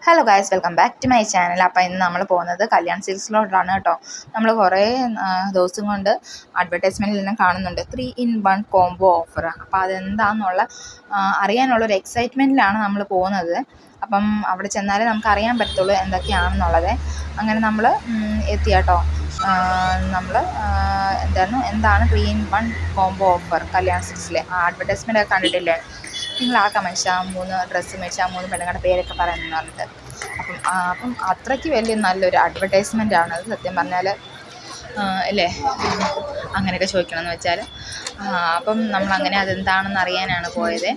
Hello guys, welcome back to my channel. അപ്പോൾ ഇന്ന് നമ്മൾ പോകുന്നത് കല്യാൺ സിൽക്സിലോട്ടാണ് കേട്ടോ. നമ്മൾ കുറേ ദിവസം കൊണ്ട് അഡ്വർടൈസ്മെൻറ്റിലെല്ലാം കാണുന്നുണ്ട് 3-in-1 കോംബോ ഓഫർ. അപ്പോൾ അതെന്താണെന്നുള്ള അറിയാനുള്ളൊരു എക്സൈറ്റ്മെൻറ്റിലാണ് നമ്മൾ പോകുന്നത്. അപ്പം അവിടെ ചെന്നാലേ നമുക്ക് അറിയാൻ പറ്റത്തുള്ളൂ എന്തൊക്കെയാണെന്നുള്ളത്. അങ്ങനെ നമ്മൾ എത്തി കേട്ടോ. നമ്മൾ എന്താണ് 3-in-1 കോംബോ ഓഫർ കല്യാൺ സിൽക്സിലെ അഡ്വർടൈസ്മെൻ്റ് ഒക്കെ കണ്ടിട്ടില്ലേ? നിങ്ങൾ ആ കമൻസ് 3 ഡ്രസ്സ് മേടിച്ച് 3 പെണ്ണുങ്ങളുടെ പേരൊക്കെ പറയുമെന്ന് പറഞ്ഞിട്ട്. അപ്പം അത്രയ്ക്ക് വലിയ നല്ലൊരു അഡ്വർടൈസ്മെൻ്റ് ആണത് സത്യം പറഞ്ഞാൽ, അല്ലേ? അങ്ങനെയൊക്കെ ചോദിക്കണമെന്ന് വെച്ചാൽ അപ്പം നമ്മളങ്ങനെ അതെന്താണെന്ന് അറിയാനാണ് പോയത്.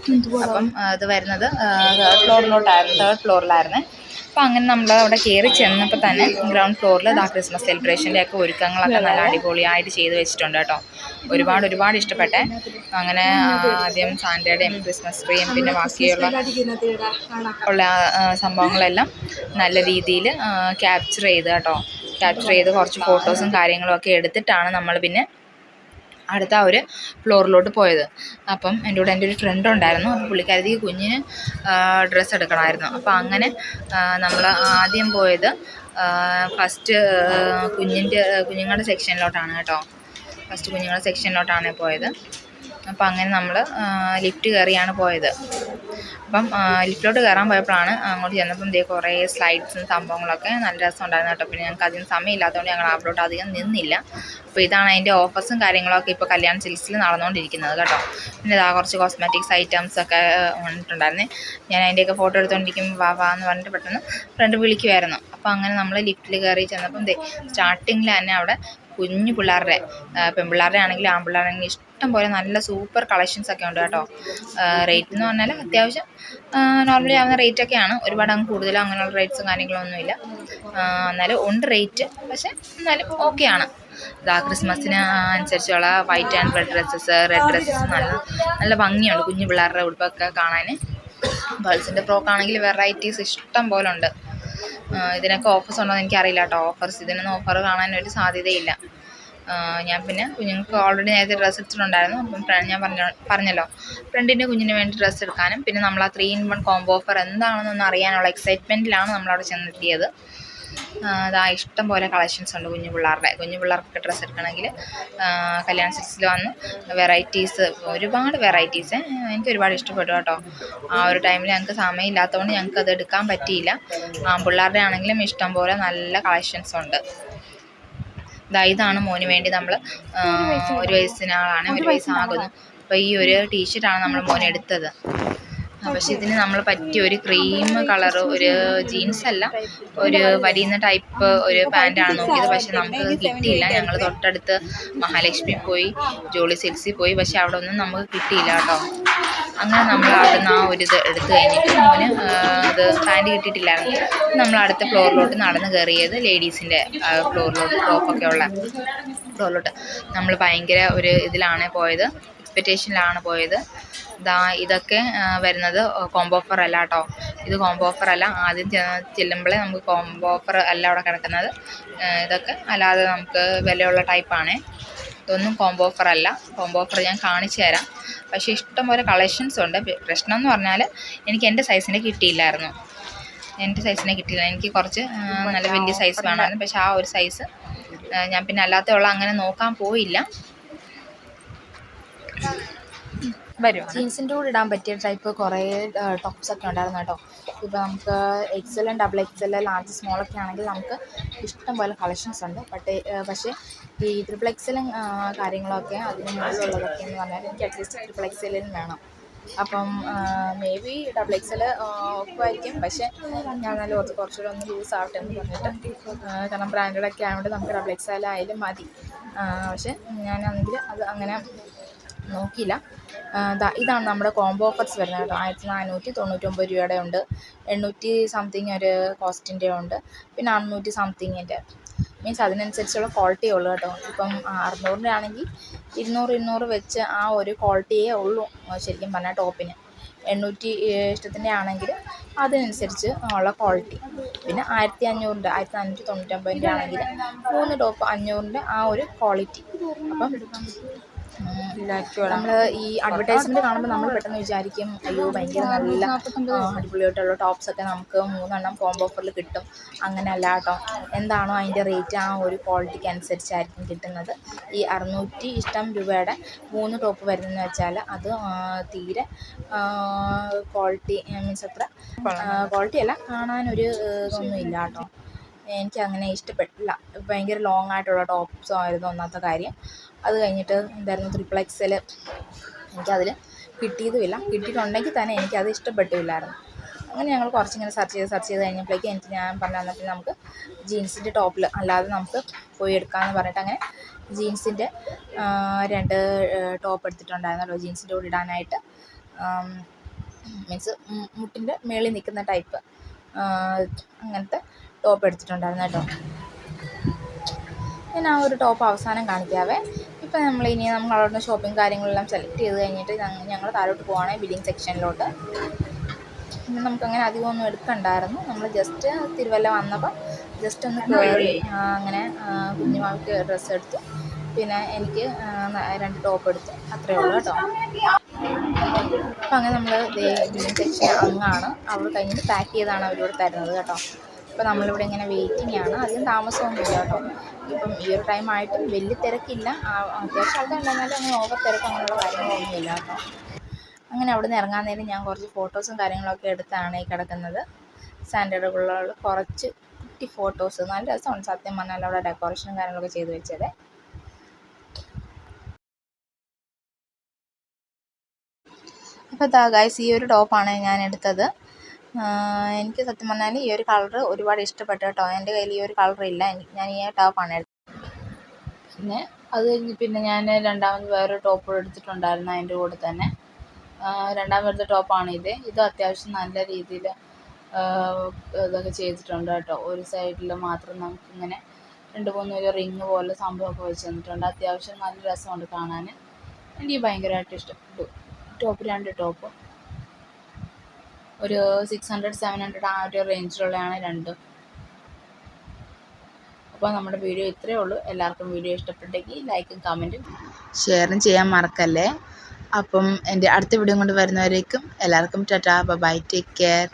അപ്പം അത് വരുന്നത് തേർഡ് ഫ്ലോറിലായിരുന്നേ. അപ്പോൾ അങ്ങനെ നമ്മൾ അവിടെ കയറി ചെന്നപ്പോൾ തന്നെ ഗ്രൗണ്ട് ഫ്ലോറിൽ ക്രിസ്മസ് സെലിബ്രേഷൻ്റെ ഒക്കെ ഒരുക്കങ്ങളൊക്കെ നല്ല അടിപൊളിയായിട്ട് ചെയ്ത് വെച്ചിട്ടുണ്ട് കേട്ടോ. ഒരുപാട് ഇഷ്ടപ്പെട്ടെ. അങ്ങനെ ആദ്യം സാന്റയുടെയും ക്രിസ്മസ് ട്രീയും പിന്നെ ബാക്കിയുള്ള സംഭവങ്ങളെല്ലാം നല്ല രീതിയിൽ ക്യാപ്ചർ ചെയ്ത് കുറച്ച് ഫോട്ടോസും കാര്യങ്ങളും ഒക്കെ എടുത്തിട്ടാണ് നമ്മൾ പിന്നെ അടുത്ത ഒരു ഫ്ലോറിലോട്ട് പോയത്. അപ്പം എൻ്റെ കൂടെ എൻ്റെ ഒരു ഫ്രണ്ട് ഉണ്ടായിരുന്നു. അപ്പോൾ പുള്ളിക്കാരത്തിക്ക് കുഞ്ഞിന് ഡ്രസ്സ് എടുക്കണമായിരുന്നു. അപ്പോൾ അങ്ങനെ നമ്മൾ ആദ്യം പോയത് ഫസ്റ്റ് കുഞ്ഞുങ്ങളുടെ സെക്ഷനിലോട്ടാണ് കേട്ടോ. കുഞ്ഞുങ്ങളുടെ സെക്ഷനിലോട്ടാണ് പോയത്. അപ്പോൾ അങ്ങനെ നമ്മൾ ലിഫ്റ്റ് കയറിയാണ് പോയത്. അപ്പം ലിഫ്റ്റിലോട്ട് കയറാൻ പോയപ്പോഴാണ് അങ്ങോട്ട് ചെന്നപ്പം കുറേ സ്ലൈഡ്സും സംഭവങ്ങളൊക്കെ നല്ല രസമുണ്ടായിരുന്നു കേട്ടോ. പിന്നെ ഞങ്ങൾക്ക് അതിന് സമയമില്ലാത്തതുകൊണ്ട് ഞങ്ങൾ അവിടോട്ട് അധികം നിന്നില്ല. അപ്പോൾ ഇതാണ് അതിൻ്റെ ഓഫേഴ്സും കാര്യങ്ങളൊക്കെ ഇപ്പോൾ കല്യാൺ സിൽക്സിൽ നടന്നുകൊണ്ടിരിക്കുന്നത് കേട്ടോ. പിന്നെ കുറച്ച് കോസ്മെറ്റിക്സ് ഐറ്റംസ് ഒക്കെ വന്നിട്ടുണ്ടായിരുന്നേ. ഞാൻ അതിൻ്റെയൊക്കെ ഫോട്ടോ എടുത്തുകൊണ്ടിരിക്കുമ്പോൾ വാ എന്ന് പറഞ്ഞിട്ട് പെട്ടെന്ന് ഫ്രണ്ട് വിളിക്കുമായിരുന്നു. അപ്പോൾ അങ്ങനെ നമ്മൾ ലിഫ്റ്റിൽ കയറി ചെന്നപ്പം സ്റ്റാർട്ടിങ്ങിൽ തന്നെ അവിടെ കുഞ്ഞു പിള്ളേരുടെ, പെൺപിള്ളേരുടെ ആണെങ്കിലും ആൺപിള്ളേരാണെങ്കിലും ഇഷ്ടം പോലെ നല്ല സൂപ്പർ കളക്ഷൻസ് ഒക്കെ ഉണ്ട് കേട്ടോ. റേറ്റ് എന്ന് പറഞ്ഞാൽ അത്യാവശ്യം നോർമലി ആവുന്ന റേറ്റൊക്കെയാണ്. ഒരുപാട് അങ്ങ് കൂടുതലോ അങ്ങനെയുള്ള റേറ്റ്സും കാര്യങ്ങളൊന്നുമില്ല. എന്നാലും ഉണ്ട് റേറ്റ്, പക്ഷെ എന്നാലും ഓക്കെയാണ്. ക്രിസ്മസിന് അനുസരിച്ചുള്ള വൈറ്റ് ആൻഡ് റെഡ് ഡ്രസ്സസ് നല്ല ഭംഗിയുണ്ട്. കുഞ്ഞു പിള്ളേരുടെ ഉടുപ്പൊക്കെ കാണാൻ. ഗേൾസിൻ്റെ ഫ്രോക്കാണെങ്കിൽ വെറൈറ്റീസ് ഇഷ്ടം പോലെ ഉണ്ട്. ഇതിനൊക്കെ ഓഫേഴ്സ് ഉണ്ടോ എന്ന് എനിക്കറിയില്ല കേട്ടോ. ഇതിനൊന്നും ഓഫർ കാണാനൊരു സാധ്യതയില്ല. ഞാൻ പിന്നെ കുഞ്ഞുങ്ങൾക്ക് ഓൾറെഡി നേരത്തെ ഡ്രസ്സ് എടുത്തിട്ടുണ്ടായിരുന്നു. അപ്പം ഞാൻ പറഞ്ഞല്ലോ ഫ്രണ്ടിൻ്റെ കുഞ്ഞിന് വേണ്ടി ഡ്രസ്സ് എടുക്കാനും പിന്നെ നമ്മൾ ആ 3-in-1 കോംബോ ഓഫർ എന്താണെന്നൊന്ന് അറിയാനുള്ള എക്സൈറ്റ്മെൻറ്റിലാണ് നമ്മളവിടെ ചെന്നെത്തിയത്. ഇഷ്ടം പോലെ കളക്ഷൻസ് ഉണ്ട് കുഞ്ഞു പിള്ളേർക്കൊക്കെ ഡ്രസ്സ് എടുക്കണമെങ്കിൽ കല്യാൺ സിൽക്സിൽ വന്ന് ഒരുപാട് വെറൈറ്റീസ് എനിക്ക് ഒരുപാട് ഇഷ്ടപ്പെട്ടു കേട്ടോ. ആ ഒരു ടൈമിൽ ഞങ്ങൾക്ക് സമയമില്ലാത്തതുകൊണ്ട് ഞങ്ങൾക്കത് എടുക്കാൻ പറ്റിയില്ല. പിള്ളേരുടെ ആണെങ്കിലും ഇഷ്ടം പോലെ നല്ല കളക്ഷൻസ് ഉണ്ട്. ഇതാണ് മോന് വേണ്ടി നമ്മൾ 1 വയസ്സിനാളാണ്, 1 വയസ്സാകുന്നു. അപ്പോൾ ഈ ഒരു ടീഷർട്ടാണ് നമ്മൾ മോന് എടുത്തത്. പക്ഷെ ഇതിന് നമ്മൾ പറ്റിയ ഒരു ക്രീം കളർ, ഒരു ജീൻസ് അല്ല, ഒരു വലിയുന്ന ടൈപ്പ് ഒരു പാൻറ്റാണ് നോക്കിയത്. പക്ഷെ നമുക്ക് കിട്ടിയില്ല. ഞങ്ങൾ തൊട്ടടുത്ത് മഹാലക്ഷ്മി പോയി, ജോളി സിൽക്സിൽ പോയി, പക്ഷെ അവിടെ ഒന്നും നമുക്ക് കിട്ടിയില്ല കേട്ടോ. അങ്ങനെ നമ്മൾ അവിടുന്ന് ആ ഒരു ഇത് എടുത്തു കഴിഞ്ഞിട്ട് മോന് പാൻറ്റ് കിട്ടിയിട്ടില്ലായിരുന്നു. നമ്മൾ അടുത്ത ഫ്ലോറിലോട്ട് നടന്ന് കയറിയത് ലേഡീസിൻ്റെ ഫ്ലോറിലോട്ട്, ടോപ്പൊക്കെ ഉള്ള ഫ്ലോറിലോട്ട്. നമ്മൾ ഭയങ്കര ഒരു ഇതിലാണ് പോയത്, എക്സ്പെക്റ്റേഷനിലാണ് പോയത്. ഇതൊക്കെ വരുന്നത് കോംബോ ഓഫർ അല്ല കേട്ടോ. ഇത് കോംബോ ഓഫർ അല്ല. ആദ്യം ചെല്ലുമ്പോഴേ നമുക്ക് കോംബോ ഓഫർ അല്ല അവിടെ കിടക്കുന്നത്. ഇതൊക്കെ അല്ലാതെ നമുക്ക് വിലയുള്ള ടൈപ്പാണ്. ഇതൊന്നും കോംബോ ഓഫർ അല്ല. കോംബോ ഓഫർ ഞാൻ കാണിച്ചു തരാം. പക്ഷേ ഇഷ്ടം പോലെ കളക്ഷൻസ് ഉണ്ട്. പ്രശ്നം എന്ന് പറഞ്ഞാൽ എനിക്ക് എൻ്റെ സൈസിനെ കിട്ടിയില്ലായിരുന്നു. എനിക്ക് കുറച്ച് നല്ല വലിയ സൈസ് വേണമായിരുന്നു. പക്ഷേ ആ ഒരു സൈസ് ഞാൻ പിന്നെ അല്ലാത്തുള്ള അങ്ങനെ നോക്കാൻ പോയില്ല. ജീൻസിൻ്റെ കൂടെ ഇടാൻ പറ്റിയ ടൈപ്പ് കുറേ ടോപ്സൊക്കെ ഉണ്ടായിരുന്നു കേട്ടോ. ഇപ്പോൾ നമുക്ക് XL, XXL, ലാർജ്, സ്മോളൊക്കെ ആണെങ്കിൽ നമുക്ക് ഇഷ്ടം പോലെ കളക്ഷൻസ് ഉണ്ട്. പക്ഷേ ഈ XXL കാര്യങ്ങളൊക്കെ അതിന് മുകളിലുള്ളതൊക്കെ എന്ന് പറഞ്ഞാൽ എനിക്ക് അറ്റ്ലീസ്റ്റ് XXL വേണം. അപ്പം മേ ബി XXL ഒക്കുമായിരിക്കും. പക്ഷേ ഞാൻ നല്ല കുറച്ചുകൂടെ ഒന്ന് ലൂസ് ആവട്ടെ എന്ന് പറഞ്ഞിട്ട്, കാരണം ബ്രാൻഡഡൊക്കെ ആയതുകൊണ്ട് നമുക്ക് XXL ആയാലും മതി. പക്ഷേ ഞാനാണെങ്കിൽ അത് അങ്ങനെ നോക്കിയില്ല. ഇതാണ് നമ്മുടെ കോംബോ ഓഫേഴ്സ് വരുന്നത് കേട്ടോ. 1499 രൂപയുടെ ഉണ്ട്, 800 സംതിങ് ഒരു കോസ്റ്റിൻ്റെ ഉണ്ട്, പിന്നെ 600 സംതിങ്ങിൻ്റെ. മീൻസ് അതിനനുസരിച്ചുള്ള ക്വാളിറ്റിയേ ഉള്ളൂ കേട്ടോ. ഇപ്പം 600 ആണെങ്കിൽ 200 വെച്ച് ആ ഒരു ക്വാളിറ്റിയേ ഉള്ളൂ ശരിക്കും പറഞ്ഞാൽ ടോപ്പിന്. 800 ഇഷ്ടത്തിൻ്റെ ആണെങ്കിൽ അതിനനുസരിച്ച് ഉള്ള ക്വാളിറ്റി. പിന്നെ 1500 1499 ആണെങ്കിൽ 3 ടോപ്പ് 500 ആ ഒരു ക്വാളിറ്റി. അപ്പം നമ്മൾ ഈ അഡ്വർടൈസ്മെൻറ്റ് കാണുമ്പോൾ നമ്മൾ പെട്ടെന്ന് വിചാരിക്കും അയ്യോ ഭയങ്കര നല്ല അടിപൊളിയായിട്ടുള്ള ടോപ്സൊക്കെ നമുക്ക് 3 കോംബോ ഓഫറിൽ കിട്ടും. അങ്ങനെയല്ല കേട്ടോ. എന്താണോ അതിൻ്റെ റേറ്റ് ആ ഒരു ക്വാളിറ്റിക്ക് അനുസരിച്ചായിരിക്കും കിട്ടുന്നത്. ഈ 600 രൂപയുടെ 3 ടോപ്പ് വരുന്നതെന്ന് വെച്ചാൽ അത് തീരെ ക്വാളിറ്റി മീൻസ് അത്ര ക്വാളിറ്റിയല്ല, കാണാനൊരു ഇതൊന്നുമില്ല കേട്ടോ. എനിക്കങ്ങനെ ഇഷ്ടപ്പെട്ടില്ല. ഭയങ്കര ലോങ് ആയിട്ടുള്ള ടോപ്സും ആയിരുന്നു ഒന്നാമത്തെ കാര്യം. അത് കഴിഞ്ഞിട്ട് എന്തായിരുന്നു XXL എനിക്കതിൽ കിട്ടിയതുമില്ല. കിട്ടിയിട്ടുണ്ടെങ്കിൽ തന്നെ എനിക്കത് ഇഷ്ടപ്പെട്ടില്ലായിരുന്നു. അങ്ങനെ ഞങ്ങൾ കുറച്ചിങ്ങനെ സെർച്ച് ചെയ്ത് കഴിഞ്ഞപ്പോഴേക്കും ഞാൻ പറഞ്ഞപ്പോൾ നമുക്ക് ജീൻസിൻ്റെ ടോപ്പിൽ അല്ലാതെ നമുക്ക് പോയി എടുക്കാമെന്ന് പറഞ്ഞിട്ട് അങ്ങനെ ജീൻസിൻ്റെ 2 ടോപ്പ് എടുത്തിട്ടുണ്ടായിരുന്നല്ലോ. ജീൻസിൻ്റെ കൂടെ ഇടാനായിട്ട് മീൻസ് മുട്ടിൻ്റെ മേളിൽ നിൽക്കുന്ന ടൈപ്പ് അങ്ങനത്തെ ടോപ്പ് എടുത്തിട്ടുണ്ടായിരുന്നു കേട്ടോ. ഞാൻ ആ ഒരു ടോപ്പ് അവസാനം കാണിക്കാവേ. ഇപ്പം നമ്മൾ അവിടെ നിന്ന് ഷോപ്പിംഗ് കാര്യങ്ങളെല്ലാം സെലക്ട് ചെയ്ത് കഴിഞ്ഞിട്ട് ഞങ്ങൾ താഴോട്ട് പോവുകയാണെങ്കിൽ ബില്ലിംഗ് സെക്ഷനിലോട്ട്. പിന്നെ നമുക്കങ്ങനെ അധികമൊന്നും എടുക്കണ്ടായിരുന്നു. നമ്മൾ ജസ്റ്റ് തിരുവല്ല വന്നപ്പോൾ ജസ്റ്റ് ഒന്ന് കയറി അങ്ങനെ കുഞ്ഞുമാൾക്ക് ഡ്രസ്സ് എടുത്തു. പിന്നെ എനിക്ക് 2 ടോപ്പ് എടുത്തു. അത്രയേ ഉള്ളൂ കേട്ടോ. അപ്പം അങ്ങനെ നമ്മൾ ബില്ലിംഗ് സെക്ഷൻ അങ്ങാണ്. അവിടെ കഴിഞ്ഞിട്ട് പാക്ക് ചെയ്താണ് അവരിവിടെ തരുന്നത് കേട്ടോ. ഇപ്പം നമ്മളിവിടെ ഇങ്ങനെ വെയിറ്റിംഗ് ആണ്. അധികം താമസമൊന്നുമില്ല കേട്ടോ. ഇപ്പം ഈ ഒരു ടൈമായിട്ടും വലിയ തിരക്കില്ല. അത്യാവശ്യം ആൾക്കാരുണ്ടെന്നാലും അങ്ങനെ ഓവർ തിരക്ക് അങ്ങനെയുള്ള കാര്യങ്ങളൊന്നുമില്ല കേട്ടോ. അങ്ങനെ അവിടെ നിന്ന് ഇറങ്ങാൻ നേരം ഞാൻ കുറച്ച് ഫോട്ടോസും കാര്യങ്ങളൊക്കെ എടുത്താണ് ഈ കിടക്കുന്നത്. സാൻഡലുകളുള്ള കുറച്ച് കുട്ടി ഫോട്ടോസ്. നല്ല രസമുണ്ട് സത്യം പറഞ്ഞാൽ. അവിടെ ഡെക്കറേഷനും കാര്യങ്ങളൊക്കെ ചെയ്ത് വെച്ചത്. അപ്പോൾ ഗൈസ് ഈ ഒരു ടോപ്പാണ് ഞാൻ എടുത്തത്. എനിക്ക് സത്യം പറഞ്ഞാൽ ഈ ഒരു കളറ് ഒരുപാട് ഇഷ്ടപ്പെട്ടു കേട്ടോ. എൻ്റെ കയ്യിൽ ഈ ഒരു കളറില്ല. ഞാൻ ഈ ടോപ്പാണ് എടുത്തത്. പിന്നെ അത് കഴിഞ്ഞ് പിന്നെ ഞാൻ രണ്ടാമത് വേറൊരു ടോപ്പ് എടുത്തിട്ടുണ്ടായിരുന്നു അതിൻ്റെ കൂടെ തന്നെ. രണ്ടാമത്തെ ടോപ്പാണ് ഇത് അത്യാവശ്യം നല്ല രീതിയിൽ ഇതൊക്കെ ചെയ്തിട്ടുണ്ട് കേട്ടോ. ഒരു സൈഡിൽ മാത്രം നമുക്കിങ്ങനെ 2-3 റിങ് പോലെ സംഭവമൊക്കെ വെച്ച് തന്നിട്ടുണ്ട്. അത്യാവശ്യം നല്ല രസമുണ്ട് കാണാൻ. എനിക്ക് ഭയങ്കരമായിട്ട് ഇഷ്ടപ്പെട്ടു. 2 ടോപ്പ് ഒരു 600-700 ആ ഒരു റേഞ്ചിലുള്ളതാണ് രണ്ടും. അപ്പോൾ നമ്മുടെ വീഡിയോ ഇത്രയേ ഉള്ളൂ. എല്ലാവർക്കും വീഡിയോ ഇഷ്ടപ്പെട്ടെങ്കിൽ ലൈക്കും കമൻറ്റും ഷെയറും ചെയ്യാൻ മറക്കല്ലേ. അപ്പം എൻ്റെ അടുത്ത വീഡിയോ കൊണ്ട് വരുന്നവരേക്കും എല്ലാവർക്കും ടാറ്റാ ബൈ, ടേക്ക് കെയർ.